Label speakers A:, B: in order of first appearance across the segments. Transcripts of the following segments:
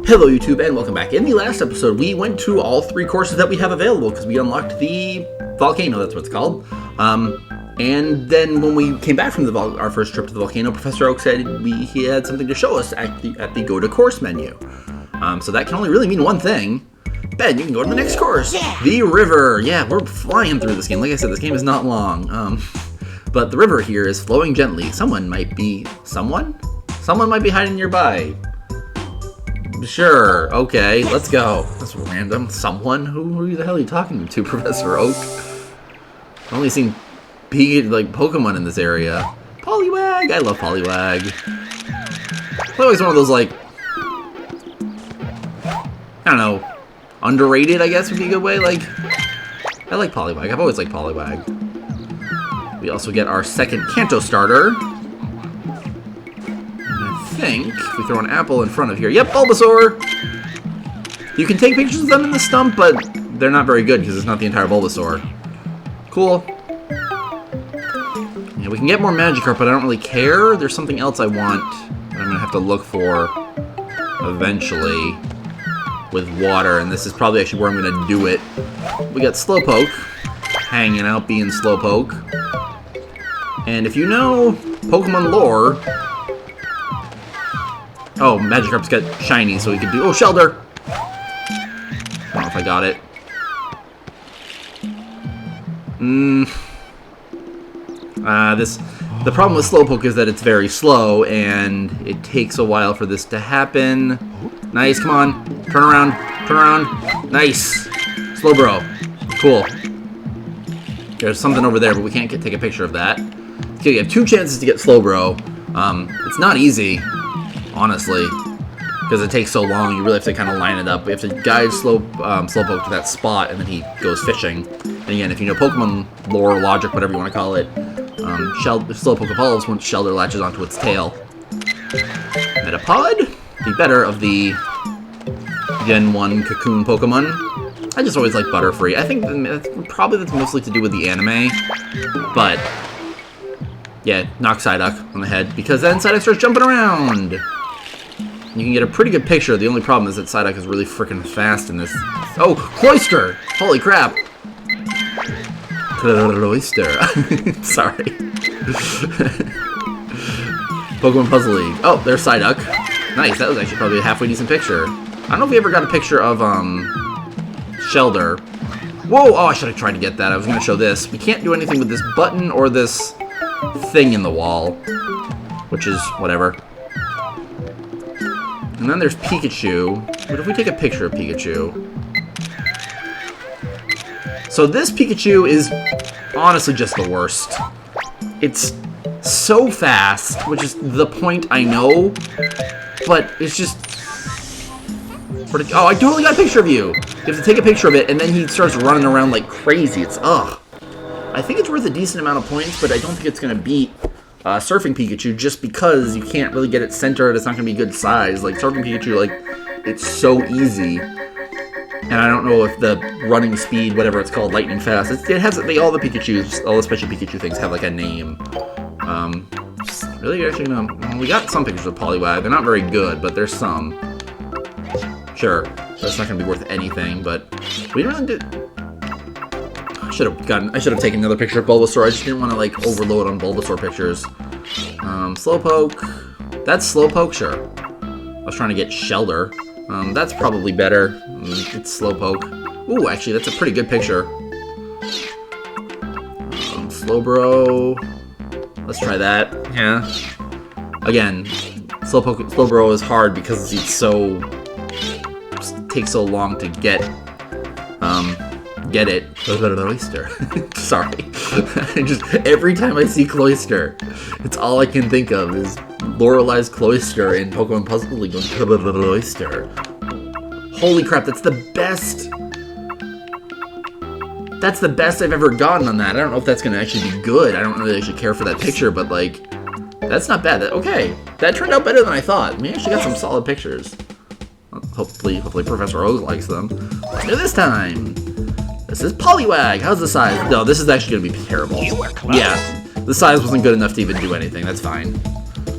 A: Hello YouTube and welcome back. In the last episode we went to all three courses that we have available because we unlocked the Volcano, that's what it's called. And then when we came back from our first trip to the Volcano, Professor Oak said he had something to show us at the Go to Course menu. So that can only really mean one thing. Ben, you can go to the next course. Yeah. The river. Yeah, we're flying through this game. Like I said, this game is not long. But the river here is flowing gently. Someone might be hiding nearby. Sure, okay, let's go. That's random. Someone? Who the hell are you talking to, Professor Oak? I've only seen Pokemon in this area. Poliwag! I love Poliwag. Poliwag's one of those, I don't know, underrated, I guess would be a good way. I like Poliwag. I've always liked Poliwag. We also get our second Kanto starter. I think if we throw an apple in front of here. Yep, Bulbasaur! You can take pictures of them in the stump, but they're not very good because it's not the entire Bulbasaur. Cool. Yeah, we can get more Magikarp, but I don't really care. There's something else I want that I'm going to have to look for eventually with water, and this is probably actually where I'm going to do it. We got Slowpoke hanging out being Slowpoke. And if you know Pokemon lore... Oh, Magikarp's got shiny, so we can do... Oh, Shelter! I don't know if I got it. The problem with Slowpoke is that it's very slow, and it takes a while for this to happen. Nice, come on. Turn around. Turn around. Nice. Slowbro. Cool. There's something over there, but we can't take a picture of that. Okay, you have two chances to get Slowbro. It's not easy. Honestly, because it takes so long, you really have to kind of line it up. We have to guide Slowpoke to that spot, and then he goes fishing. And again, if you know Pokemon lore, logic, whatever you want to call it, Slowpoke evolves once Shelter latches onto its tail. Metapod, the better of the Gen 1 Cocoon Pokemon. I just always like Butterfree. I think that's mostly to do with the anime, but yeah, knock Psyduck on the head, because then Psyduck starts jumping around. You can get a pretty good picture. The only problem is that Psyduck is really freaking fast in this. Oh, Cloyster! Holy crap! Cloyster. Sorry. Pokemon Puzzle League. Oh, there's Psyduck. Nice, that was actually probably a halfway decent picture. I don't know if we ever got a picture of, Shelter. Whoa! Oh, I should have tried to get that. I was going to show this. We can't do anything with this button or this thing in the wall, which is whatever. And then there's Pikachu. What if we take a picture of Pikachu? So this Pikachu is honestly just the worst. It's so fast, which is the point, I know, but it's just... Oh, I totally got a picture of you! You have to take a picture of it, and then he starts running around like crazy. It's, ugh. I think it's worth a decent amount of points, but I don't think it's going to beat Surfing Pikachu just because you can't really get it centered. It's not going to be good size. Like, Surfing Pikachu, it's so easy. And I don't know if the running speed, whatever it's called, lightning fast, it has, all the Pikachus, all the special Pikachu things have, a name. Really, actually, no. Well, we got some pictures of Poliwag. They're not very good, but there's some. Sure, that's not going to be worth anything, but we don't really do... I should have taken another picture of Bulbasaur. I just didn't want to overload on Bulbasaur pictures. Slowpoke. That's Slowpoke, sure. I was trying to get Shelter. That's probably better. It's Slowpoke. Ooh, actually, that's a pretty good picture. Slowbro. Let's try that. Yeah. Again, Slowbro is hard because it's so... takes so long to get it. Cloyster. Sorry. Just every time I see Cloyster, it's all I can think of is Lorelei's Cloyster in Pokemon Puzzle League going Cloyster. Holy crap, that's the best. That's the best I've ever gotten on that. I don't know if that's gonna actually be good. I don't really actually care for that picture, but that's not bad. Okay, that turned out better than I thought. We actually got some solid pictures. Hopefully Professor Oak likes them. Let's do this time. This is Poliwag. How's the size? No, this is actually going to be terrible. Yeah, the size wasn't good enough to even do anything. That's fine.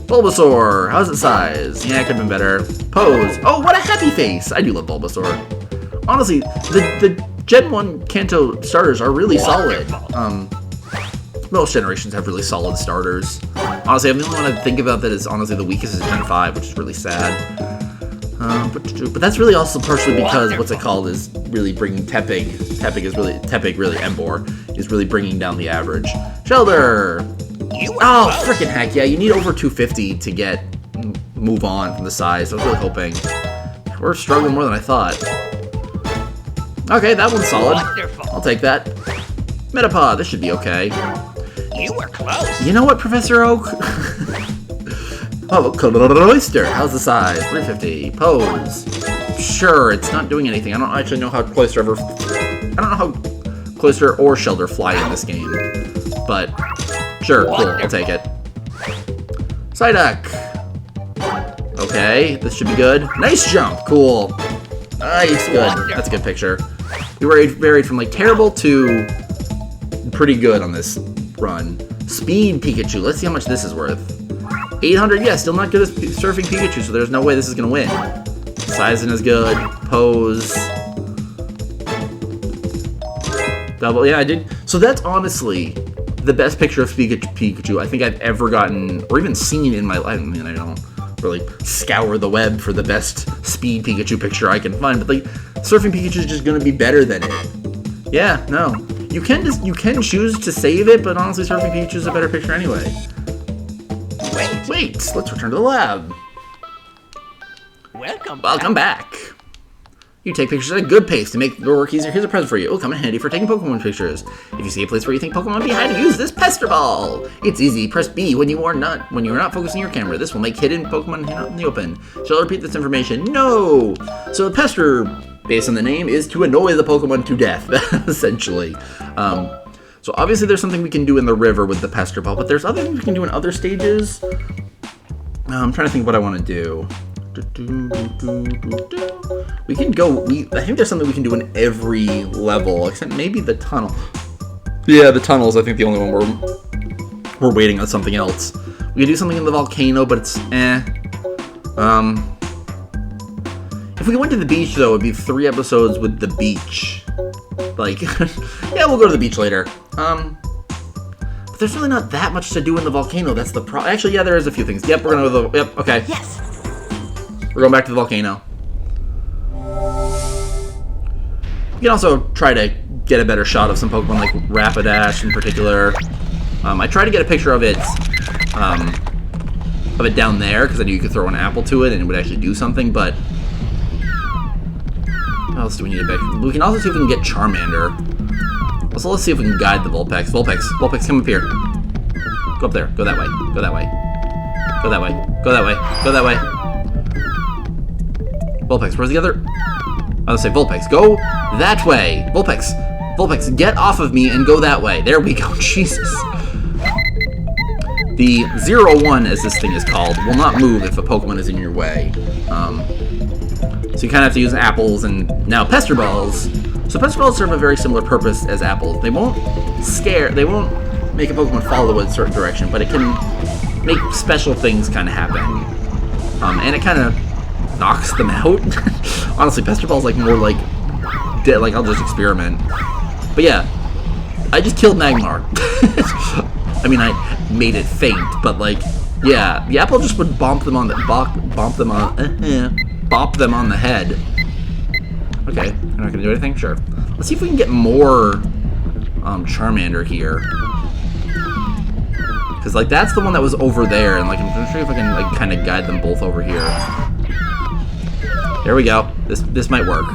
A: Bulbasaur, how's its size? Yeah, it could have been better. Pose. Oh, what a happy face! I do love Bulbasaur. Honestly, the Gen 1 Kanto starters are really solid. Most generations have really solid starters. Honestly, the only one I think about that is honestly the weakest is Gen 5, which is really sad. But that's really also partially because what's it called is really bringing Tepig really Emboar is really bringing down the average. Shelter. Oh, freaking heck yeah! You need over 250 to move on from the size. I was really hoping. We're struggling more than I thought. Okay, that one's solid. Wonderful. I'll take that. Metapod, this should be okay.
B: You were close.
A: You know what, Professor Oak? Oh, Cloyster. How's the size? 350. Pose. Sure, it's not doing anything. I don't actually know how Cloyster or Shelter fly in this game. But, sure, cool. I'll take it. Psyduck. Okay, this should be good. Nice jump. Cool. Nice, good. That's a good picture. We varied from, like, terrible to pretty good on this run. Speed Pikachu. Let's see how much this is worth. 800, yeah, still not good at surfing Pikachu, so there's no way this is gonna win. Size isn't as good. Pose. Double, yeah, I did. So that's honestly the best picture of Pikachu I think I've ever gotten, or even seen in my life. I mean, I don't really scour the web for the best speed Pikachu picture I can find, but like, surfing Pikachu is just gonna be better than it. Yeah, no. You can choose to save it, but honestly, surfing Pikachu is a better picture anyway. Wait, let's return to the lab. Welcome back. You take pictures at a good pace to make your work easier. Here's a present for you. It'll come in handy for taking Pokemon pictures. If you see a place where you think Pokemon be hiding, use this Pester Ball. It's easy. Press B when you are not focusing your camera. This will make hidden Pokemon out in the open. Shall I repeat this information? No. So the Pester, based on the name, is to annoy the Pokemon to death, essentially. So obviously there's something we can do in the river with the Pester Ball, but there's other things we can do in other stages. I'm trying to think what I want to do. We can go, I think there's something we can do in every level, except maybe the tunnel. Yeah, the tunnel's I think the only one we're waiting on something else. We can do something in the volcano, but it's if we went to the beach though, it'd be 3 episodes with the beach. Like, yeah, we'll go to the beach later. But there's really not that much to do in the volcano. That's the problem. Actually, yeah, there is a few things. Yep, we're gonna go to the. Yep, okay.
B: Yes.
A: We're going back to the volcano. You can also try to get a better shot of some Pokemon, like Rapidash in particular. I tried to get a picture of it down there because I knew you could throw an apple to it and it would actually do something. But what else do we need to back? We can also see if we can get Charmander. Also, let's see if we can guide the Vulpix. Vulpix, come up here. Go up there. Go that way. Go that way. Go that way. Go that way. Go that way. Vulpix, where's the other? I was gonna say Vulpix. Go that way. Vulpix, get off of me and go that way. There we go. Jesus. The 0-1, as this thing is called, will not move if a Pokemon is in your way. So you kind of have to use apples and now Pester Balls. So Pester Balls serve a very similar purpose as apples. They won't make a Pokemon follow a certain direction, but it can make special things kind of happen. And it kind of knocks them out. Honestly, Pester Ball's like more like dead, like I'll just experiment. But yeah, I just killed Magmar. I mean, I made it faint, but like, yeah, the apple just would bop them on the head. Okay, you're not gonna do anything? Sure. Let's see if we can get more Charmander here. Because like that's the one that was over there, and like I'm not sure if I can like kind of guide them both over here. There we go. This might work.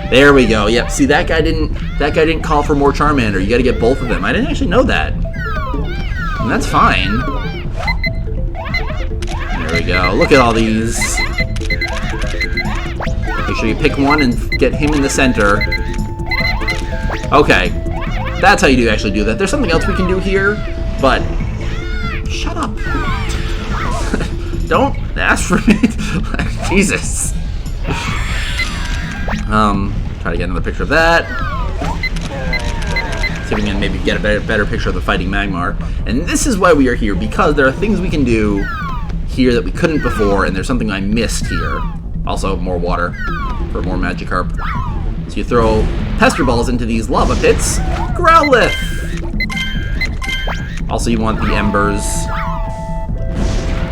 A: There we go. Yep. See, that guy didn't call for more Charmander. You got to get both of them. I didn't actually know that. And that's fine. There we go. Look at all these. Make sure you pick one and get him in the center. Okay. That's how you actually do that. There's something else we can do here, but shut up. Don't ask for me. Jesus. Try to get another picture of that. See skipping in, maybe get a better picture of the fighting Magmar. And this is why we are here, because there are things we can do here that we couldn't before, and there's something I missed here. Also, more water for more Magikarp. So you throw Pester Balls into these lava pits. Growlithe! Also, you want the Embers.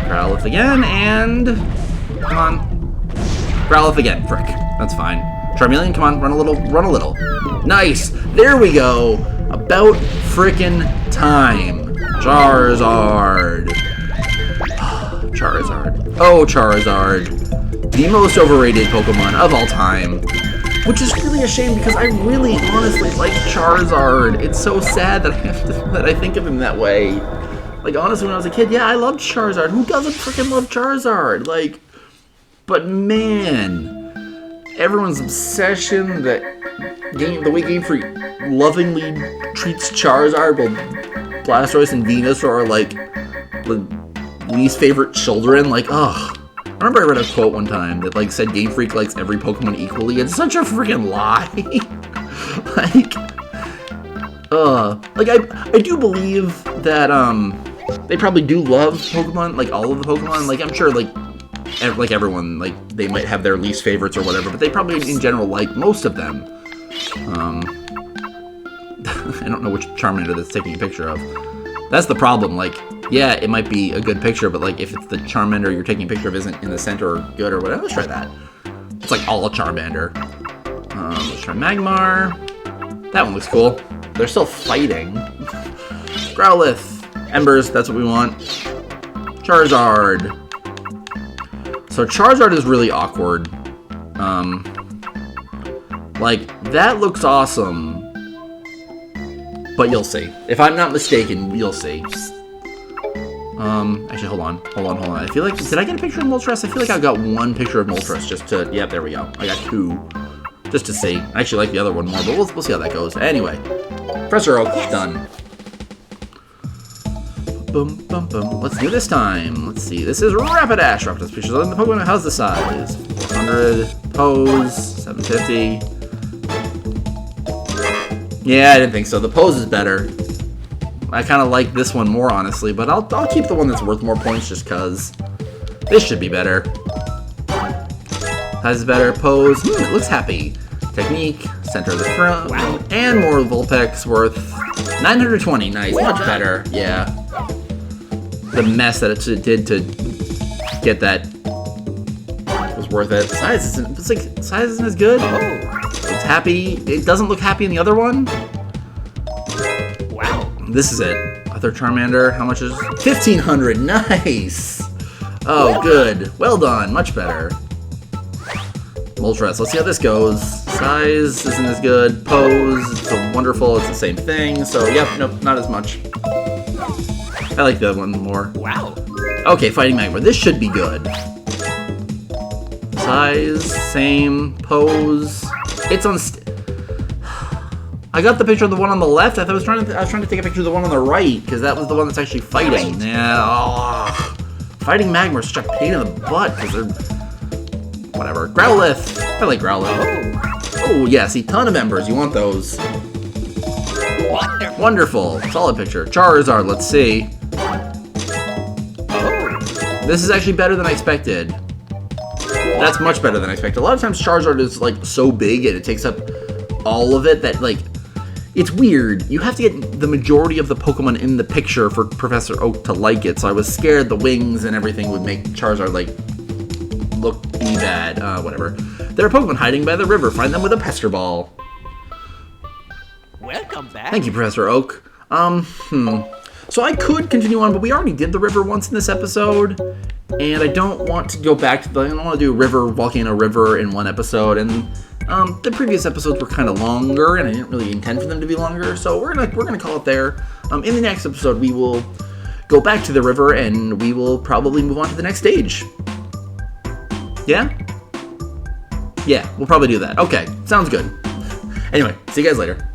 A: Growlithe again, and... Come on. Growlithe again. Frick. That's fine. Charmeleon, come on, run a little. Nice! There we go! About frickin' time. Charizard. Charizard. Oh, Charizard. The most overrated Pokemon of all time. Which is really a shame because I really honestly like Charizard. It's so sad that I think of him that way. Like, honestly, when I was a kid, yeah, I loved Charizard. Who doesn't freaking love Charizard? Like, but man, everyone's obsession the way Game Freak lovingly treats Charizard while Blastoise and Venusaur are like the least favorite children. Like, ugh. I remember I read a quote one time that like said Game Freak likes every Pokemon equally. It's such a freaking lie. Like I do believe that they probably do love Pokemon, like all of the Pokemon. Like I'm sure like everyone, like they might have their least favorites or whatever, but they probably in general like most of them. I don't know which Charmander that's taking a picture of. That's the problem. Like, yeah, it might be a good picture, but like if it's the Charmander you're taking a picture of isn't in the center or good or whatever, let's try that. It's like all a Charmander. Let's try Magmar. That one looks cool. They're still fighting. Growlithe. Embers, that's what we want. Charizard. So Charizard is really awkward. Like, that looks awesome. But you'll see. If I'm not mistaken, you'll see. Actually, hold on. I feel like, did I get a picture of Moltres? I feel like I got one picture of Moltres just to, yep, there we go. I got two. Just to see. I actually like the other one more, but we'll see how that goes. Anyway. Professor Oak, done. Boom, boom, boom. Let's do this time. Let's see. This is Rapidash. Rapidash pictures of the Pokemon. How's the size? 400. Pose. 750. Yeah, I didn't think so. The pose is better. I kind of like this one more, honestly, but I'll keep the one that's worth more points just because this should be better. Size is better. Pose. It looks happy. Technique. Center of the front. Wow. And more Vulpix worth 920. Nice. Much better. Yeah. The mess that it did to get that was worth it. Size isn't as good. It's happy. It doesn't look happy in the other one. Wow. This is it. Other Charmander. How much is 1,500? Nice. Oh, good. Well done. Much better. Moltres. Let's see how this goes. Size isn't as good. Pose. It's wonderful. It's the same thing. So, yep. Nope. Not as much. I like the other one more. Wow. Okay, Fighting Magmar. This should be good. Size, same. Pose. It's on. I got the picture of the one on the left. I was trying to take a picture of the one on the right because that was the one that's actually fighting. Yeah. Oh. Fighting Magmar is such a pain in the butt because they're whatever. Growlithe. I like Growlithe. Oh yeah. See, ton of embers. You want those? Wonderful. Solid picture. Charizard. Let's see. This is actually better than I expected. That's much better than I expected. A lot of times Charizard is like so big and it takes up all of it that like it's weird. You have to get the majority of the Pokemon in the picture for Professor Oak to like it. So I was scared the wings and everything would make Charizard like be bad. Whatever. There are Pokemon hiding by the river. Find them with a Pester Ball.
B: Welcome back.
A: Thank you, Professor Oak. So I could continue on, but we already did the river once in this episode, and I don't want to go back to I don't want to do river, volcano, river in one episode, and the previous episodes were kind of longer, and I didn't really intend for them to be longer, so we're gonna call it there. In the next episode, we will go back to the river, and we will probably move on to the next stage. Yeah? Yeah, we'll probably do that. Okay, sounds good. Anyway, see you guys later.